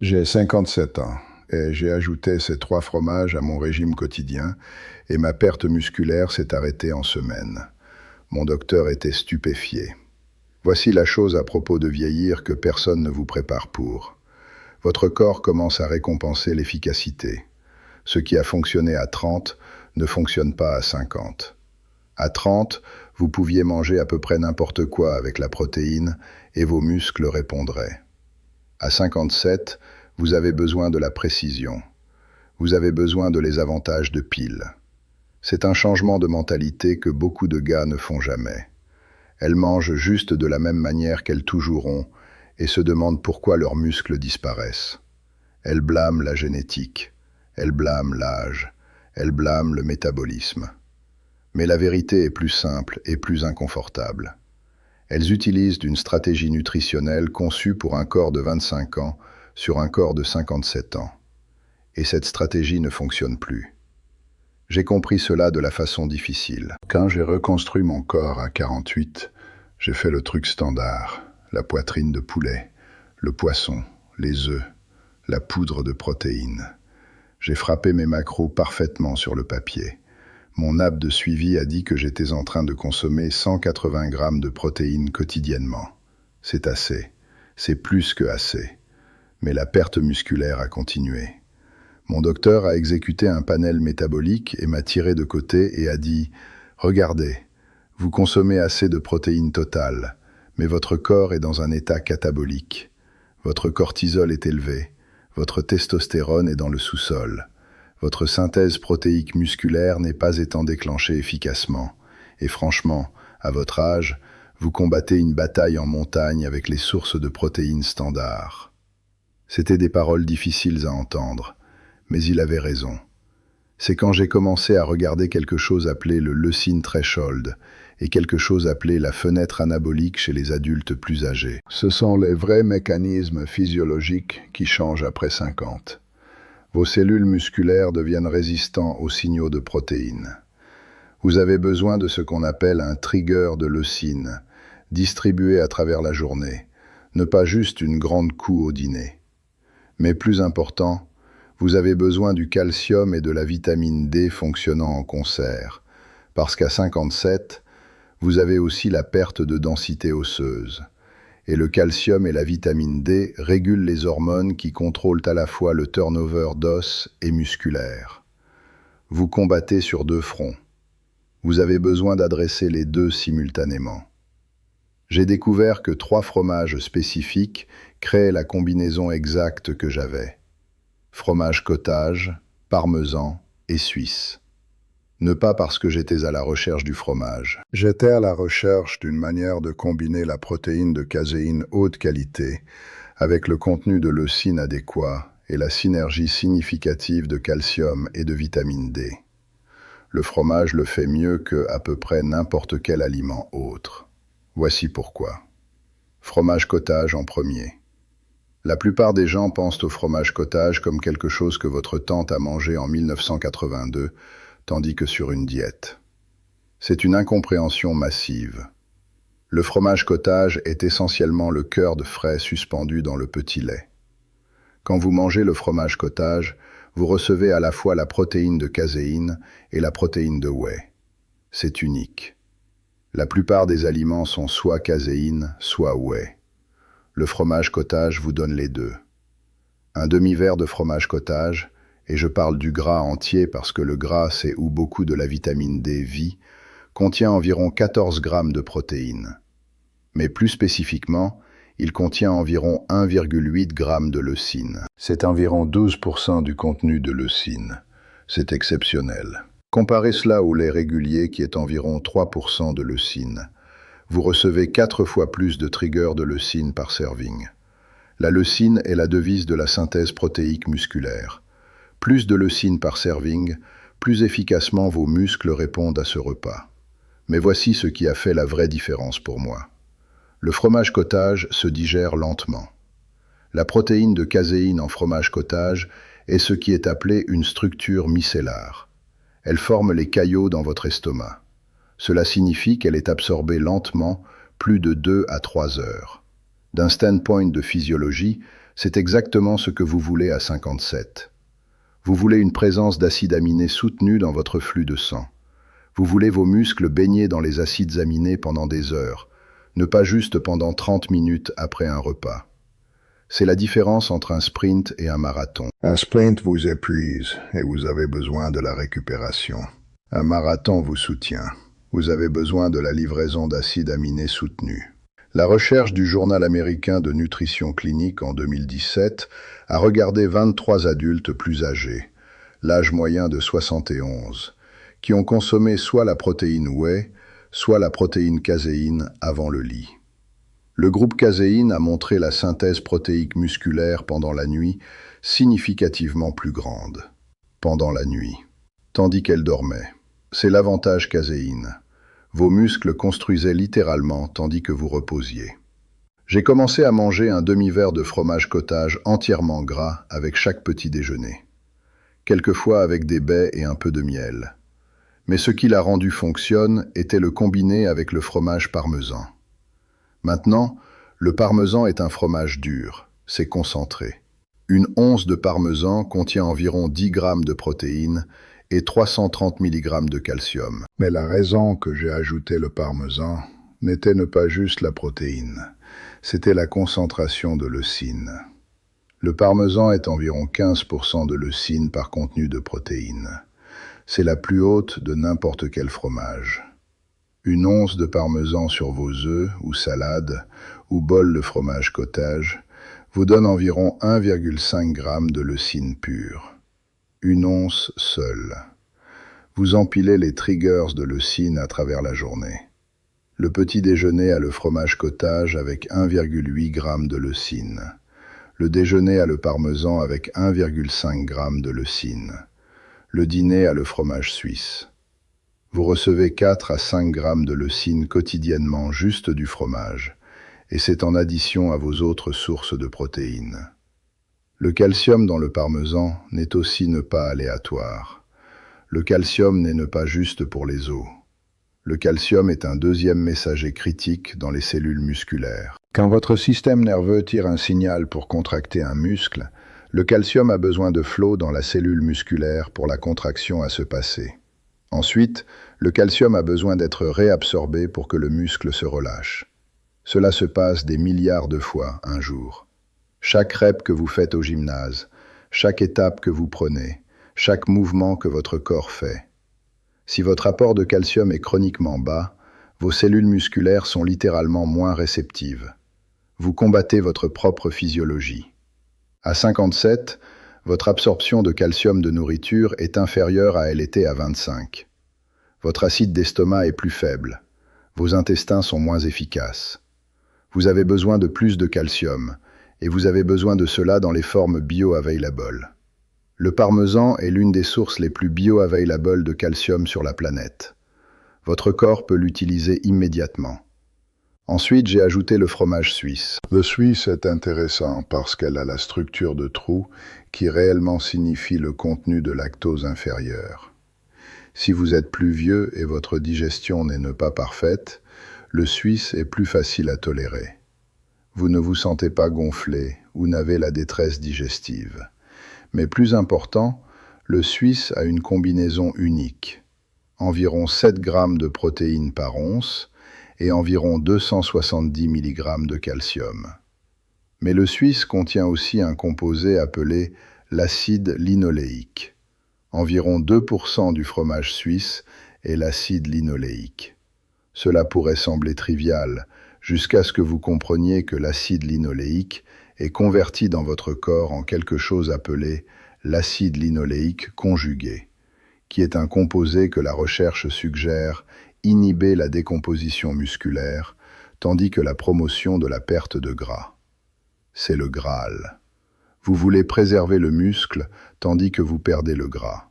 J'ai 57 ans et j'ai ajouté ces 3 fromages à mon régime quotidien et ma perte musculaire s'est arrêtée en semaine. Mon docteur était stupéfié. Voici la chose à propos de vieillir que personne ne vous prépare pour. Votre corps commence à récompenser l'efficacité. Ce qui a fonctionné à 30 ne fonctionne pas à 50. À 30, vous pouviez manger à peu près n'importe quoi avec la protéine et vos muscles répondraient. À 57, vous avez besoin de la précision. Vous avez besoin de les avantages de pile. C'est un changement de mentalité que beaucoup de gars ne font jamais. Elles mangent juste de la même manière qu'elles toujours ont et se demandent pourquoi leurs muscles disparaissent. Elles blâment la génétique, elles blâment l'âge, elles blâment le métabolisme. Mais la vérité est plus simple et plus inconfortable. Elles utilisent une stratégie nutritionnelle conçue pour un corps de 25 ans sur un corps de 57 ans. Et cette stratégie ne fonctionne plus. J'ai compris cela de la façon difficile. Quand j'ai reconstruit mon corps à 48, j'ai fait le truc standard, la poitrine de poulet, le poisson, les œufs, la poudre de protéines. J'ai frappé mes macros parfaitement sur le papier. Mon app de suivi a dit que j'étais en train de consommer 180 grammes de protéines quotidiennement. C'est assez. C'est plus que assez. Mais la perte musculaire a continué. Mon docteur a exécuté un panel métabolique et m'a tiré de côté et a dit « Regardez, vous consommez assez de protéines totales, mais votre corps est dans un état catabolique. Votre cortisol est élevé, votre testostérone est dans le sous-sol. Votre synthèse protéique musculaire n'est pas étant déclenchée efficacement. Et franchement, à votre âge, vous combattez une bataille en montagne avec les sources de protéines standards. » C'étaient des paroles difficiles à entendre, mais il avait raison. C'est quand j'ai commencé à regarder quelque chose appelé le leucine threshold et quelque chose appelé la fenêtre anabolique chez les adultes plus âgés. Ce sont les vrais mécanismes physiologiques qui changent après 50. Vos cellules musculaires deviennent résistantes aux signaux de protéines. Vous avez besoin de ce qu'on appelle un trigger de leucine, distribué à travers la journée, ne pas juste une grande coue au dîner. Mais plus important, vous avez besoin du calcium et de la vitamine D fonctionnant en concert, parce qu'à 57, vous avez aussi la perte de densité osseuse. Et le calcium et la vitamine D régulent les hormones qui contrôlent à la fois le turnover d'os et musculaire. Vous combattez sur 2 fronts. Vous avez besoin d'adresser les 2 simultanément. J'ai découvert que 3 fromages spécifiques créaient la combinaison exacte que j'avais. Fromage cottage, parmesan et suisse. Ne pas parce que j'étais à la recherche du fromage. J'étais à la recherche d'une manière de combiner la protéine de caséine haute qualité avec le contenu de leucine adéquat et la synergie significative de calcium et de vitamine D. Le fromage le fait mieux que à peu près n'importe quel aliment autre. Voici pourquoi. Fromage cottage en premier. La plupart des gens pensent au fromage cottage comme quelque chose que votre tante a mangé en 1982, tandis que sur une diète. C'est une incompréhension massive. Le fromage cottage est essentiellement le cœur de frais suspendu dans le petit lait. Quand vous mangez le fromage cottage, vous recevez à la fois la protéine de caséine et la protéine de whey. C'est unique. La plupart des aliments sont soit caséine, soit whey. Le fromage cottage vous donne les 2. Un demi-verre de fromage cottage, et je parle du gras entier parce que le gras c'est où beaucoup de la vitamine D vit, contient environ 14 grammes de protéines. Mais plus spécifiquement, il contient environ 1,8 g de leucine. C'est environ 12% du contenu de leucine. C'est exceptionnel. Comparez cela au lait régulier qui est environ 3% de leucine. Vous recevez 4 fois plus de triggers de leucine par serving. La leucine est la devise de la synthèse protéique musculaire. Plus de leucine par serving, plus efficacement vos muscles répondent à ce repas. Mais voici ce qui a fait la vraie différence pour moi. Le fromage cottage se digère lentement. La protéine de caséine en fromage cottage est ce qui est appelé une structure micellaire. Elle forme les caillots dans votre estomac. Cela signifie qu'elle est absorbée lentement, plus de 2 à 3 heures. D'un standpoint de physiologie, C'est exactement ce que vous voulez à 57. Vous voulez une présence d'acides aminés soutenue dans votre flux de sang. Vous voulez vos muscles baignés dans les acides aminés pendant des heures, ne pas juste pendant 30 minutes après un repas. C'est la différence entre un sprint et un marathon. Un sprint vous épuise et vous avez besoin de la récupération. Un marathon vous soutient. Vous avez besoin de la livraison d'acides aminés soutenus. La recherche du Journal américain de nutrition clinique en 2017 a regardé 23 adultes plus âgés, l'âge moyen de 71, qui ont consommé soit la protéine whey, soit la protéine caséine avant le lit. Le groupe caséine a montré la synthèse protéique musculaire pendant la nuit significativement plus grande. Pendant la nuit, tandis qu'elle dormait. C'est l'avantage caséine. Vos muscles construisaient littéralement tandis que vous reposiez. J'ai commencé à manger un demi-verre de fromage cottage entièrement gras avec chaque petit déjeuner. Quelquefois avec des baies et un peu de miel. Mais ce qui l'a rendu fonctionne était le combiner avec le fromage parmesan. Maintenant, le parmesan est un fromage dur, c'est concentré. Une once de parmesan contient environ 10 grammes de protéines et 330 mg de calcium. Mais la raison que j'ai ajouté le parmesan n'était ne pas juste la protéine, c'était la concentration de leucine. Le parmesan est environ 15% de leucine par contenu de protéines. C'est la plus haute de n'importe quel fromage. Une once de parmesan sur vos œufs ou salades ou bol de fromage cottage vous donne environ 1,5 g de leucine pure. Une once seule. Vous empilez les triggers de leucine à travers la journée. Le petit déjeuner a le fromage cottage avec 1,8 g de leucine. Le déjeuner a le parmesan avec 1,5 g de leucine. Le dîner a le fromage suisse. Vous recevez 4 à 5 grammes de leucine quotidiennement juste du fromage, et c'est en addition à vos autres sources de protéines. Le calcium dans le parmesan n'est aussi ne pas aléatoire. Le calcium n'est ne pas juste pour les os. Le calcium est un deuxième messager critique dans les cellules musculaires. Quand votre système nerveux tire un signal pour contracter un muscle, le calcium a besoin de flot dans la cellule musculaire pour la contraction à se passer. Ensuite, le calcium a besoin d'être réabsorbé pour que le muscle se relâche. Cela se passe des milliards de fois un jour. Chaque rep que vous faites au gymnase, chaque étape que vous prenez, chaque mouvement que votre corps fait. Si votre apport de calcium est chroniquement bas, vos cellules musculaires sont littéralement moins réceptives. Vous combattez votre propre physiologie. À 57, votre absorption de calcium de nourriture est inférieure à elle était à 25. Votre acide d'estomac est plus faible. Vos intestins sont moins efficaces. Vous avez besoin de plus de calcium, et vous avez besoin de cela dans les formes bioavailable. Le parmesan est l'une des sources les plus bioavailable de calcium sur la planète. Votre corps peut l'utiliser immédiatement. Ensuite, j'ai ajouté le fromage suisse. Le suisse est intéressant parce qu'elle a la structure de trou qui réellement signifie le contenu de lactose inférieur. Si vous êtes plus vieux et votre digestion n'est pas parfaite, le suisse est plus facile à tolérer. Vous ne vous sentez pas gonflé ou n'avez la détresse digestive. Mais plus important, le suisse a une combinaison unique. Environ 7 grammes de protéines par once et environ 270 mg de calcium. Mais le suisse contient aussi un composé appelé l'acide linoléique. Environ 2% du fromage suisse est l'acide linoléique. Cela pourrait sembler trivial, jusqu'à ce que vous compreniez que l'acide linoléique est converti dans votre corps en quelque chose appelé l'acide linoléique conjugué, qui est un composé que la recherche suggère inhiber la décomposition musculaire, tandis que la promotion de la perte de gras. C'est le Graal. Vous voulez préserver le muscle, tandis que vous perdez le gras.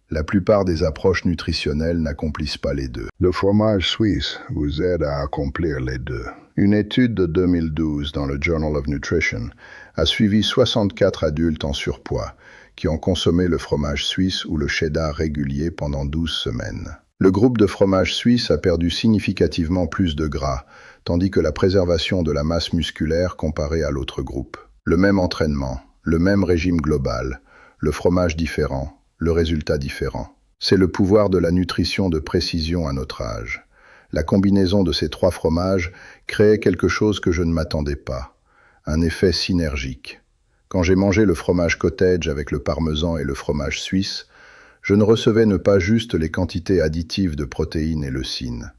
La plupart des approches nutritionnelles n'accomplissent pas les deux. Le fromage suisse vous aide à accomplir les deux. Une étude de 2012 dans le Journal of Nutrition a suivi 64 adultes en surpoids qui ont consommé le fromage suisse ou le cheddar régulier pendant 12 semaines. Le groupe de fromage suisse a perdu significativement plus de gras, tandis que la préservation de la masse musculaire comparée à l'autre groupe. Le même entraînement, le même régime global, le fromage différent, le résultat différent. C'est le pouvoir de la nutrition de précision à notre âge. La combinaison de ces 3 fromages créait quelque chose que je ne m'attendais pas, un effet synergique. Quand j'ai mangé le fromage cottage avec le parmesan et le fromage suisse, je ne recevais pas juste les quantités additives de protéines et leucine.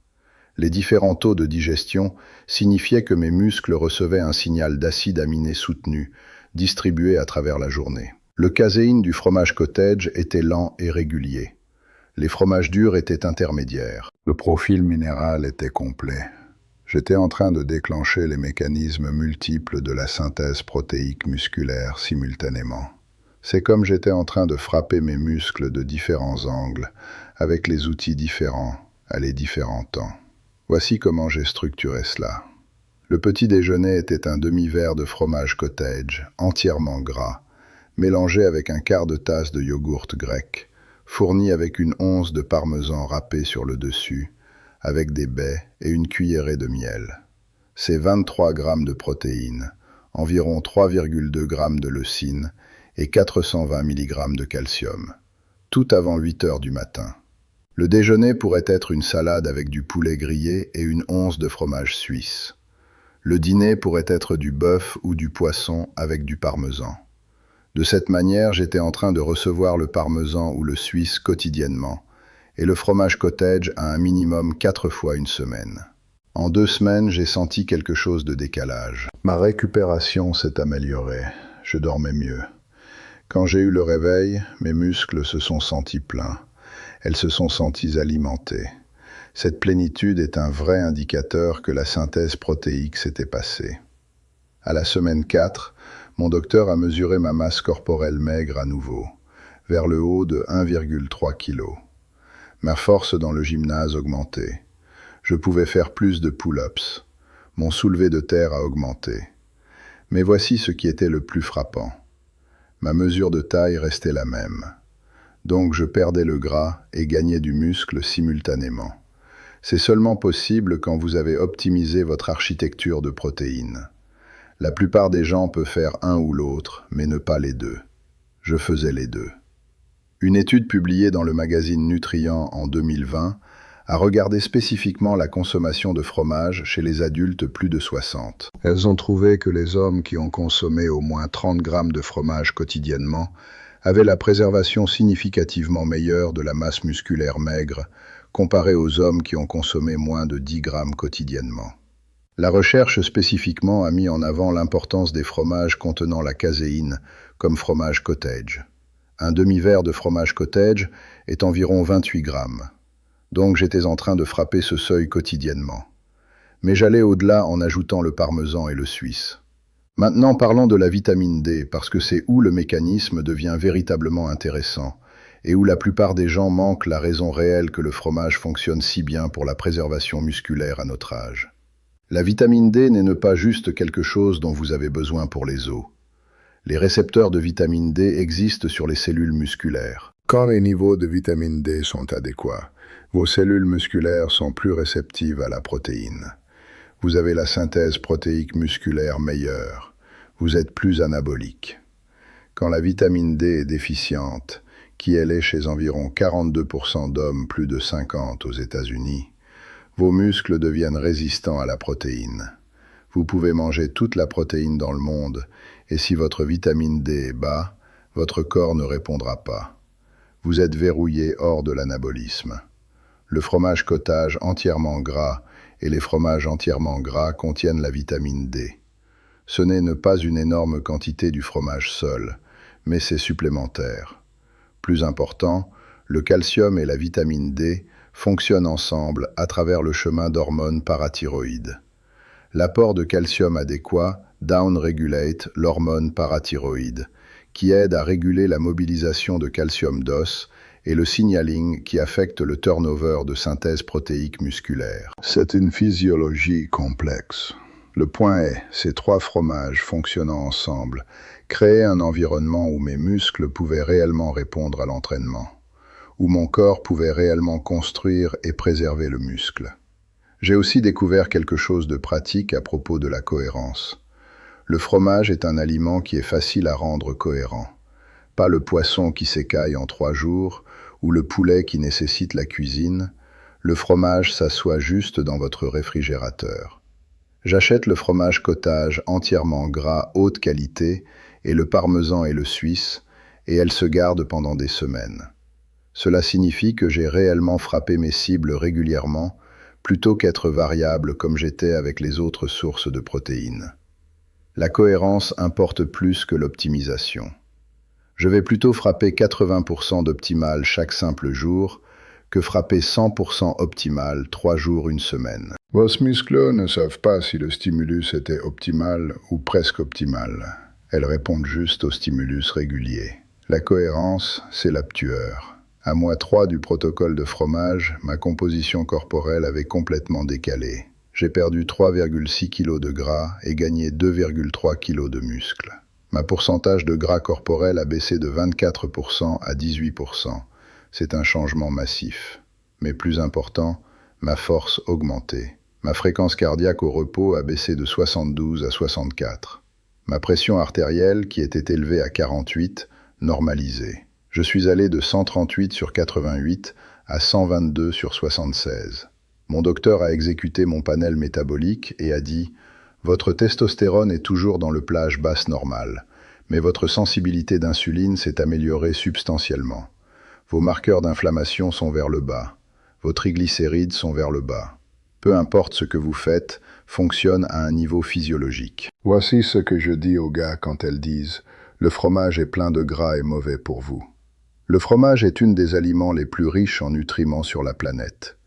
Les différents taux de digestion signifiaient que mes muscles recevaient un signal d'acide aminé soutenu, distribué à travers la journée. Le caséine du fromage cottage était lent et régulier. Les fromages durs étaient intermédiaires. Le profil minéral était complet. J'étais en train de déclencher les mécanismes multiples de la synthèse protéique musculaire simultanément. C'est comme j'étais en train de frapper mes muscles de différents angles, avec les outils différents, à les différents temps. Voici comment j'ai structuré cela. Le petit déjeuner était un demi-verre de fromage cottage, entièrement gras, mélangé avec un quart de tasse de yogourt grec, fourni avec une once de parmesan râpé sur le dessus, avec des baies et une cuillerée de miel. C'est 23 grammes de protéines, environ 3,2 grammes de leucine et 420 mg de calcium, tout avant 8 heures du matin. Le déjeuner pourrait être une salade avec du poulet grillé et une once de fromage suisse. Le dîner pourrait être du bœuf ou du poisson avec du parmesan. De cette manière, j'étais en train de recevoir le parmesan ou le suisse quotidiennement, et le fromage cottage à un minimum 4 fois une semaine. En 2 semaines, j'ai senti quelque chose de décalage. Ma récupération s'est améliorée. Je dormais mieux. Quand j'ai eu le réveil, mes muscles se sont sentis pleins. Elles se sont senties alimentées. Cette plénitude est un vrai indicateur que la synthèse protéique s'était passée. À la semaine 4, mon docteur a mesuré ma masse corporelle maigre à nouveau, vers le haut de 1,3 kg. Ma force dans le gymnase augmentait. Je pouvais faire plus de pull-ups. Mon soulevé de terre a augmenté. Mais voici ce qui était le plus frappant. Ma mesure de taille restait la même. Donc je perdais le gras et gagnais du muscle simultanément. C'est seulement possible quand vous avez optimisé votre architecture de protéines. La plupart des gens peuvent faire un ou l'autre, mais ne pas les deux. Je faisais les deux. Une étude publiée dans le magazine Nutrient en 2020 a regardé spécifiquement la consommation de fromage chez les adultes plus de 60. Elles ont trouvé que les hommes qui ont consommé au moins 30 grammes de fromage quotidiennement avaient la préservation significativement meilleure de la masse musculaire maigre comparée aux hommes qui ont consommé moins de 10 grammes quotidiennement. La recherche spécifiquement a mis en avant l'importance des fromages contenant la caséine, comme fromage cottage. Un demi-verre de fromage cottage est environ 28 grammes. Donc j'étais en train de frapper ce seuil quotidiennement. Mais j'allais au-delà en ajoutant le parmesan et le suisse. Maintenant parlons de la vitamine D, parce que c'est où le mécanisme devient véritablement intéressant, et où la plupart des gens manquent la raison réelle que le fromage fonctionne si bien pour la préservation musculaire à notre âge. La vitamine D n'est pas juste quelque chose dont vous avez besoin pour les os. Les récepteurs de vitamine D existent sur les cellules musculaires. Quand les niveaux de vitamine D sont adéquats, vos cellules musculaires sont plus réceptives à la protéine. Vous avez la synthèse protéique musculaire meilleure. Vous êtes plus anabolique. Quand la vitamine D est déficiente, qui elle est chez environ 42% d'hommes plus de 50 aux États-Unis, vos muscles deviennent résistants à la protéine. Vous pouvez manger toute la protéine dans le monde, et si votre vitamine D est bas, votre corps ne répondra pas. Vous êtes verrouillé hors de l'anabolisme. Le fromage cottage entièrement gras et les fromages entièrement gras contiennent la vitamine D. Ce n'est pas une énorme quantité du fromage seul, mais c'est supplémentaire. Plus important, le calcium et la vitamine D fonctionnent ensemble à travers le chemin d'hormones parathyroïdes. L'apport de calcium adéquat down-régulate l'hormone parathyroïde, qui aide à réguler la mobilisation de calcium d'os et le signaling qui affecte le turnover de synthèse protéique musculaire. C'est une physiologie complexe. Le point est, ces 3 fromages fonctionnant ensemble créaient un environnement où mes muscles pouvaient réellement répondre à l'entraînement, où mon corps pouvait réellement construire et préserver le muscle. J'ai aussi découvert quelque chose de pratique à propos de la cohérence. Le fromage est un aliment qui est facile à rendre cohérent. Pas le poisson qui s'écaille en 3 jours, ou le poulet qui nécessite la cuisine. Le fromage s'assoit juste dans votre réfrigérateur. J'achète le fromage cottage entièrement gras haute qualité et le parmesan et le suisse, et elles se gardent pendant des semaines. Cela signifie que j'ai réellement frappé mes cibles régulièrement, plutôt qu'être variable comme j'étais avec les autres sources de protéines. La cohérence importe plus que l'optimisation. Je vais plutôt frapper 80% d'optimal chaque simple jour que frapper 100% optimal 3 jours une semaine. Vos muscles ne savent pas si le stimulus était optimal ou presque optimal. Elles répondent juste au stimulus régulier. La cohérence, c'est l'aptueur. À mois 3 du protocole de fromage, ma composition corporelle avait complètement décalé. J'ai perdu 3,6 kg de gras et gagné 2,3 kg de muscles. Ma pourcentage de gras corporel a baissé de 24% à 18%. C'est un changement massif. Mais plus important, ma force augmentée. Ma fréquence cardiaque au repos a baissé de 72 à 64. Ma pression artérielle, qui était élevée à 48, normalisée. Je suis allé de 138 sur 88 à 122 sur 76. Mon docteur a exécuté mon panel métabolique et a dit « Votre testostérone est toujours dans le plage basse normale, mais votre sensibilité d'insuline s'est améliorée substantiellement. Vos marqueurs d'inflammation sont vers le bas. Vos triglycérides sont vers le bas. Peu importe ce que vous faites, fonctionne à un niveau physiologique. » Voici ce que je dis aux gars quand elles disent « Le fromage est plein de gras et mauvais pour vous ». Le fromage est une des aliments les plus riches en nutriments sur la planète.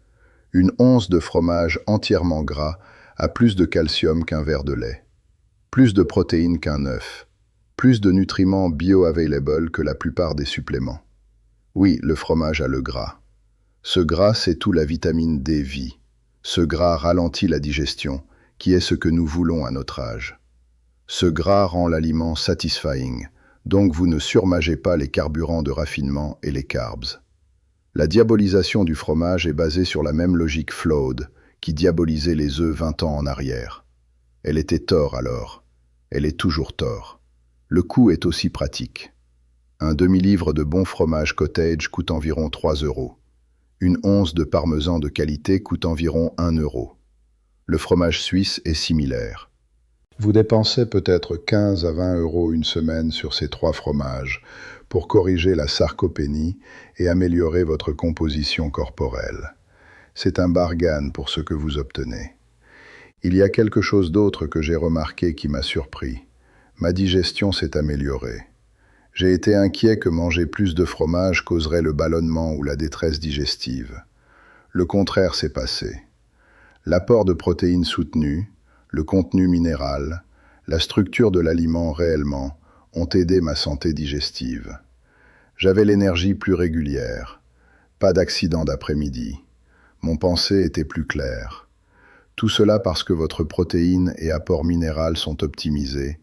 Une once de fromage entièrement gras a plus de calcium qu'un verre de lait, plus de protéines qu'un œuf, plus de nutriments bioavailable que la plupart des suppléments. Oui, le fromage a le gras. Ce gras, c'est tout la vitamine D vie. Ce gras ralentit la digestion, qui est ce que nous voulons à notre âge. Ce gras rend l'aliment satisfying, donc vous ne surmagez pas les carburants de raffinement et les carbs. La diabolisation du fromage est basée sur la même logique Flawed, qui diabolisait les œufs 20 ans en arrière. Elle était tort alors. Elle est toujours tort. Le coût est aussi pratique. Un demi-livre de bon fromage cottage coûte environ 3 €. Une once de parmesan de qualité coûte environ 1 €. Le fromage suisse est similaire. Vous dépensez peut-être 15 à 20 € une semaine sur ces 3 fromages pour corriger la sarcopénie et améliorer votre composition corporelle. C'est un bargain pour ce que vous obtenez. Il y a quelque chose d'autre que j'ai remarqué qui m'a surpris. Ma digestion s'est améliorée. J'ai été inquiet que manger plus de fromage causerait le ballonnement ou la détresse digestive. Le contraire s'est passé. L'apport de protéines soutenues, le contenu minéral, la structure de l'aliment réellement ont aidé ma santé digestive. J'avais l'énergie plus régulière, pas d'accident d'après-midi. Mon pensée était plus claire. Tout cela parce que votre protéine et apport minéral sont optimisés,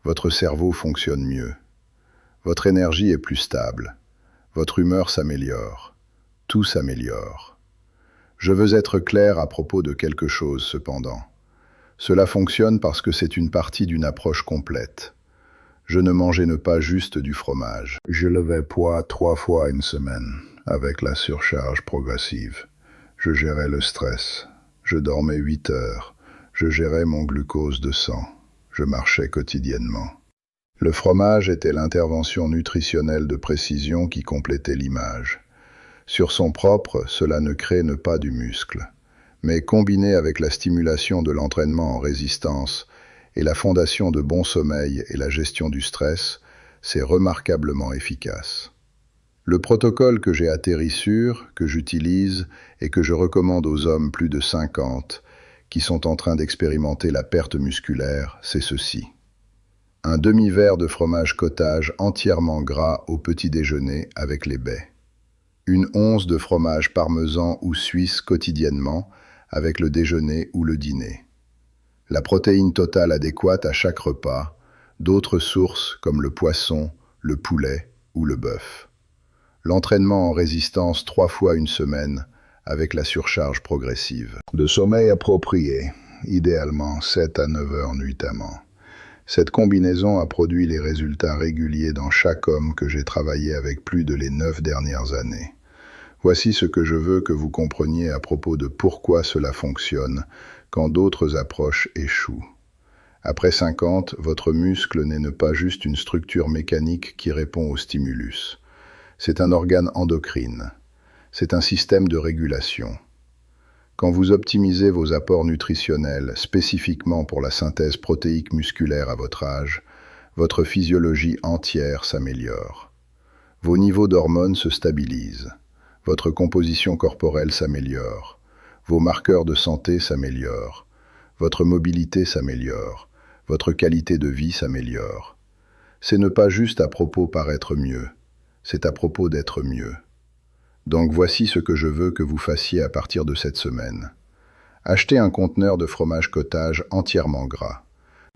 votre cerveau fonctionne mieux. Votre énergie est plus stable, votre humeur s'améliore, tout s'améliore. Je veux être clair à propos de quelque chose cependant. Cela fonctionne parce que c'est une partie d'une approche complète. Je ne mangeais pas juste du fromage. Je levais poids 3 fois une semaine, avec la surcharge progressive. Je gérais le stress. Je dormais 8 heures. Je gérais mon glucose de sang. Je marchais quotidiennement. Le fromage était l'intervention nutritionnelle de précision qui complétait l'image. Sur son propre, cela ne crée pas du muscle. Mais combiné avec la stimulation de l'entraînement en résistance et la fondation de bon sommeil et la gestion du stress, c'est remarquablement efficace. Le protocole que j'ai atterri sur, que j'utilise et que je recommande aux hommes plus de 50 qui sont en train d'expérimenter la perte musculaire, c'est ceci. Un demi-verre de fromage cottage entièrement gras au petit déjeuner avec les baies. Une once de fromage parmesan ou suisse quotidiennement avec le déjeuner ou le dîner. La protéine totale adéquate à chaque repas, d'autres sources comme le poisson, le poulet ou le bœuf. L'entraînement en résistance 3 fois une semaine avec la surcharge progressive. De sommeil approprié, idéalement 7 à 9 heures nuitamment. Cette combinaison a produit les résultats réguliers dans chaque homme que j'ai travaillé avec plus de les 9 dernières années. Voici ce que je veux que vous compreniez à propos de pourquoi cela fonctionne quand d'autres approches échouent. Après 50, votre muscle n'est pas juste une structure mécanique qui répond au stimulus. C'est un organe endocrine. C'est un système de régulation. Quand vous optimisez vos apports nutritionnels spécifiquement pour la synthèse protéique musculaire à votre âge, votre physiologie entière s'améliore. Vos niveaux d'hormones se stabilisent. Votre composition corporelle s'améliore. Vos marqueurs de santé s'améliorent. Votre mobilité s'améliore. Votre qualité de vie s'améliore. C'est ne pas juste à propos paraître mieux, c'est à propos d'être mieux. Donc voici ce que je veux que vous fassiez à partir de cette semaine. Achetez un conteneur de fromage cottage entièrement gras.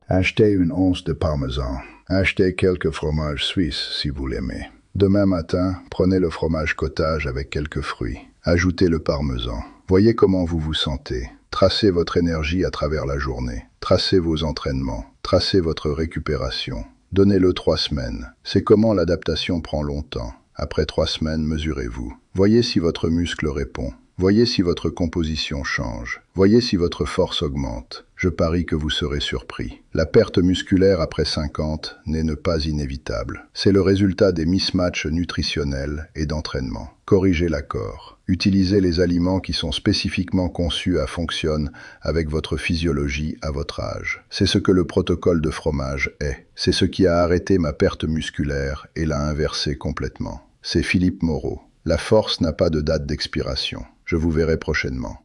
Achetez une once de parmesan. Achetez quelques fromages suisses si vous l'aimez. Demain matin, prenez le fromage cottage avec quelques fruits. Ajoutez le parmesan. Voyez comment vous vous sentez. Tracez votre énergie à travers la journée. Tracez vos entraînements. Tracez votre récupération. Donnez-le 3 semaines. C'est comment l'adaptation prend longtemps. Après 3 semaines, mesurez-vous. Voyez si votre muscle répond. Voyez si votre composition change. Voyez si votre force augmente. Je parie que vous serez surpris. La perte musculaire après 50 n'est pas inévitable. C'est le résultat des mismatchs nutritionnels et d'entraînement. Corrigez l'accord. Utilisez les aliments qui sont spécifiquement conçus à fonctionner avec votre physiologie à votre âge. C'est ce que le protocole de fromage est. C'est ce qui a arrêté ma perte musculaire et l'a inversée complètement. C'est Philippe Moreau. La force n'a pas de date d'expiration. Je vous verrai prochainement.